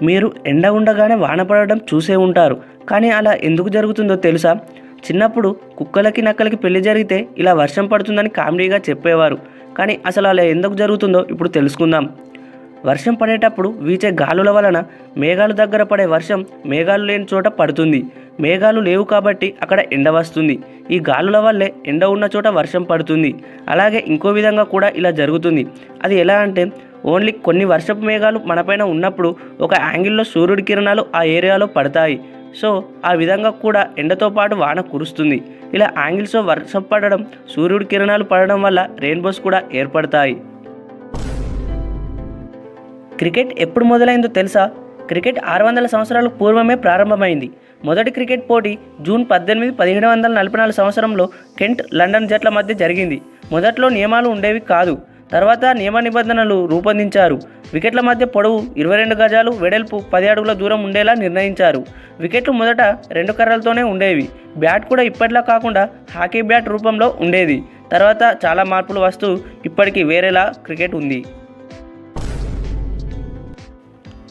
మీరు ఎండ ఉండగానే వాన పడడం చూసే ఉంటారు, కానీ అలా ఎందుకు జరుగుతుందో తెలుసా? చిన్నప్పుడు కుక్కలకి నక్కలకి పెళ్లి జరిగితే ఇలా వర్షం పడుతుందని కామెడీగా చెప్పేవారు, కానీ అసలు అలా ఎందుకు జరుగుతుందో ఇప్పుడు తెలుసుకుందాం. వర్షం పడేటప్పుడు వీచే గాలుల వలన మేఘాలు దగ్గర పడే వర్షం మేఘాలు లేని చోట పడుతుంది. మేఘాలు లేవు కాబట్టి అక్కడ ఎండ వస్తుంది. ఈ గాలుల వల్లే ఎండ ఉన్న చోట వర్షం పడుతుంది. అలాగే ఇంకో విధంగా కూడా ఇలా జరుగుతుంది. అది ఎలా అంటే, ఓన్లీ కొన్ని వర్షపు మేఘాలు మనపైన ఉన్నప్పుడు ఒక యాంగిల్లో సూర్యుడి కిరణాలు ఆ ఏరియాలో పడతాయి. సో ఆ విధంగా కూడా ఎండతో పాటు వాన కురుస్తుంది. ఇలా యాంగిల్స్లో వర్షం పడడం, సూర్యుడి కిరణాలు పడడం వల్ల రెయిన్బోస్ కూడా ఏర్పడతాయి. క్రికెట్ ఎప్పుడు మొదలైందో తెలుసా? క్రికెట్ 600 సంవత్సరాలకు పూర్వమే ప్రారంభమైంది. మొదటి క్రికెట్ పోటీ జూన్ 18, 1744 సంవత్సరంలో కెంట్, లండన్ జట్ల మధ్య జరిగింది. మొదట్లో నియమాలు ఉండేవి కాదు. తర్వాత నియమ నిబంధనలు రూపొందించారు. వికెట్ల మధ్య పొడవు 22 గజాలు, వెడల్పు 10 అడుగుల దూరం ఉండేలా నిర్ణయించారు. వికెట్లు మొదట 2 కర్రలతోనే ఉండేవి. బ్యాట్ కూడా ఇప్పట్లా కాకుండా హాకీ బ్యాట్ రూపంలో ఉండేది. తర్వాత చాలా మార్పులు వస్తూ ఇప్పటికీ వేరేలా క్రికెట్ ఉంది.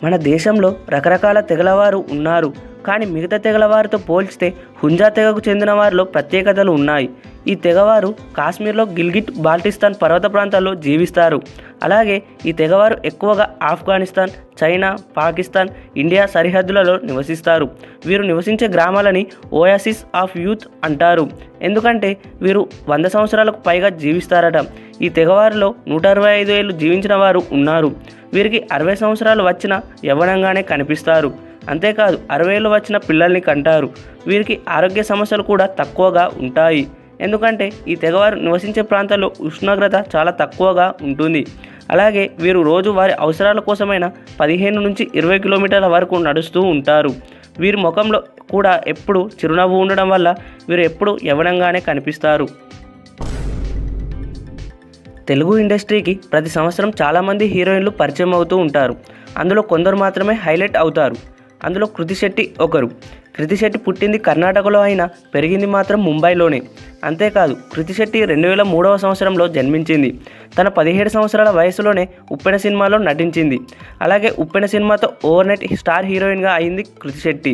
మన దేశంలో రకరకాల తెగలవారు ఉన్నారు, కానీ మిగతా తెగలవారితో పోల్చితే హుంజా తెగకు చెందిన వారిలో ప్రత్యేకతలు ఉన్నాయి. ఈ తెగవారు కాశ్మీర్లో గిల్గిట్ బాల్టిస్తాన్ పర్వత ప్రాంతాల్లో జీవిస్తారు. అలాగే ఈ తెగవారు ఎక్కువగా ఆఫ్ఘనిస్తాన్, చైనా, పాకిస్తాన్, ఇండియా సరిహద్దులలో నివసిస్తారు. వీరు నివసించే గ్రామాలని ఓయాసిస్ ఆఫ్ యూత్ అంటారు, ఎందుకంటే వీరు 100 సంవత్సరాలకు పైగా జీవిస్తారట. ఈ తెగవారిలో 165 ఏళ్ళు జీవించిన వారు ఉన్నారు. వీరికి 60 సంవత్సరాలు వచ్చినా యవ్వనంగానే కనిపిస్తారు. అంతేకాదు 60 ఏళ్ళు వచ్చిన పిల్లల్ని కంటారు. వీరికి ఆరోగ్య సమస్యలు కూడా తక్కువగా ఉంటాయి, ఎందుకంటే ఈ తెగవారు నివసించే ప్రాంతాల్లో ఉష్ణోగ్రత చాలా తక్కువగా ఉంటుంది. అలాగే వీరు రోజు వారి అవసరాల కోసమైన 15 నుంచి 20 కిలోమీటర్ల వరకు నడుస్తూ ఉంటారు. వీరి ముఖంలో కూడా ఎప్పుడు చిరునవ్వు ఉండడం వల్ల వీరు ఎప్పుడు యవ్వనంగానే కనిపిస్తారు. తెలుగు ఇండస్ట్రీకి ప్రతి సంవత్సరం చాలామంది హీరోయిన్లు పరిచయం అవుతూ ఉంటారు. అందులో కొందరు మాత్రమే హైలైట్ అవుతారు. అందులో కృతి శెట్టి ఒకరు. కృతి శెట్టి పుట్టింది కర్ణాటకలో అయినా పెరిగింది మాత్రం ముంబైలోనే. అంతేకాదు కృతి శెట్టి 2003వ సంవత్సరంలో జన్మించింది. తన 17 సంవత్సరాల వయసులోనే ఉప్పెన సినిమాలో నటించింది. అలాగే ఉప్పెన సినిమాతో ఓవర్నైట్ స్టార్ హీరోయిన్గా అయింది కృతి శెట్టి.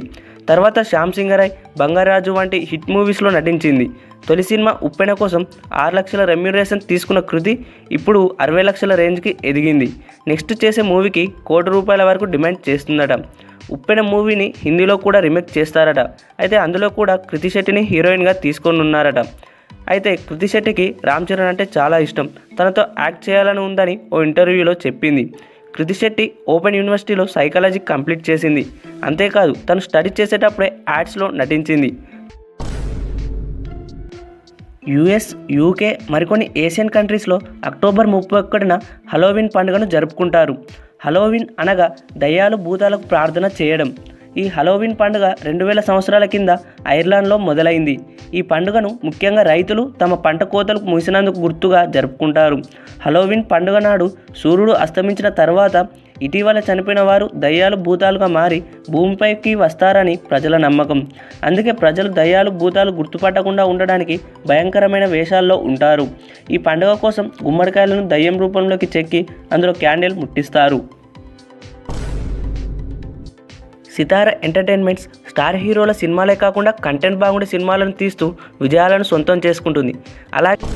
తర్వాత శ్యామ్ సింగరాయ్, బంగారాజు వంటి హిట్ మూవీస్లో నటించింది. తొలి సినిమా ఉప్పెన కోసం 6 లక్షల రెమ్యూనరేషన్ తీసుకున్న కృతి ఇప్పుడు 60 లక్షల రేంజ్కి ఎదిగింది. నెక్స్ట్ చేసే మూవీకి ₹1,00,00,000 వరకు డిమాండ్ చేస్తుందట. ఉప్పెన మూవీని హిందీలో కూడా రీమేక్ చేస్తారట. అయితే అందులో కూడా కృతి శెట్టిని హీరోయిన్గా తీసుకొనున్నారట. అయితే కృతి శెట్టికి రామ్ చరణ్ అంటే చాలా ఇష్టం. తనతో యాక్ట్ చేయాలని ఉందని ఓ ఇంటర్వ్యూలో చెప్పింది. కృతి శెట్టి ఓపెన్ యూనివర్సిటీలో సైకాలజీ కంప్లీట్ చేసింది. అంతేకాదు తను స్టడీ చేసేటప్పుడే యాడ్స్లో నటించింది. యుఎస్, యూకే మరికొన్ని ఏషియన్ కంట్రీస్లో అక్టోబర్ 31న హలోవిన్ పండుగను జరుపుకుంటారు. హలోవిన్ అనగా దయ్యాలు భూతాలకు ప్రార్థన చేయడం. ఈ హలోవిన్ పండుగ 2000 సంవత్సరాల కింద ఐర్లాండ్లో మొదలైంది. ఈ పండుగను ముఖ్యంగా రైతులు తమ పంట కోతలు ముగిసినందుకు గుర్తుగా జరుపుకుంటారు. హలోవిన్ పండుగ నాడు సూర్యుడు అస్తమించిన తర్వాత ఇటీవల చనిపోయిన వారు దయ్యాలు భూతాలుగా మారి భూమిపైకి వస్తారని ప్రజల నమ్మకం. అందుకే ప్రజలు దయ్యాలు భూతాలు గుర్తుపట్టకుండా ఉండడానికి భయంకరమైన వేషాల్లో ఉంటారు. ఈ పండుగ కోసం గుమ్మడికాయలను దయ్యం రూపంలోకి చెక్కి అందులో క్యాండిల్ ముట్టిస్తారు. సితార ఎంటర్టైన్మెంట్స్ స్టార్ హీరోల సినిమాలే కాకుండా కంటెంట్ బాగుండే సినిమాలను తీస్తూ విజయాలను సొంతం చేసుకుంటుంది. అలాగే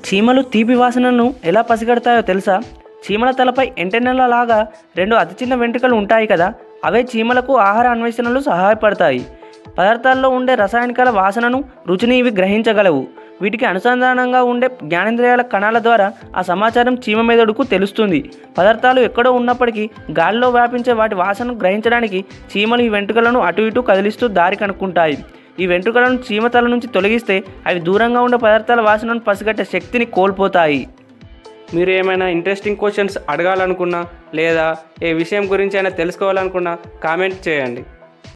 చీమలు తీపి వాసనను ఎలా పసిగడతాయో తెలుసా? చీమల తలపై ఎంటెన్నెల లాగా 2 అతి చిన్న వెంట్రుకలు ఉంటాయి కదా, అవే చీమలకు ఆహార అన్వేషణలు సహాయపడతాయి. పదార్థాల్లో ఉండే రసాయనికాల వాసనను, రుచిని ఇవి గ్రహించగలవు. వీటికి అనుసంధానంగా ఉండే జ్ఞానేంద్రియాల కణాల ద్వారా ఆ సమాచారం చీమ మెదడుకు తెలుస్తుంది. పదార్థాలు ఎక్కడో ఉన్నప్పటికీ గాలిలో వ్యాపించే వాటి వాసనను గ్రహించడానికి చీమలు ఈ వెంట్రుకలను అటు ఇటు కదిలిస్తూ దారి కనుక్కుంటాయి. ఈ వెంట్రుకలను చీమ తల నుంచి తొలగిస్తే అవి దూరంగా ఉండే పదార్థాల వాసనను పసిగట్టే శక్తిని కోల్పోతాయి. మీరు ఏమైనా ఇంట్రెస్టింగ్ క్వశ్చన్స్ అడగాలనుకున్నా లేదా ఏ విషయం గురించి అయినా తెలుసుకోవాలనుకున్నా కామెంట్ చేయండి.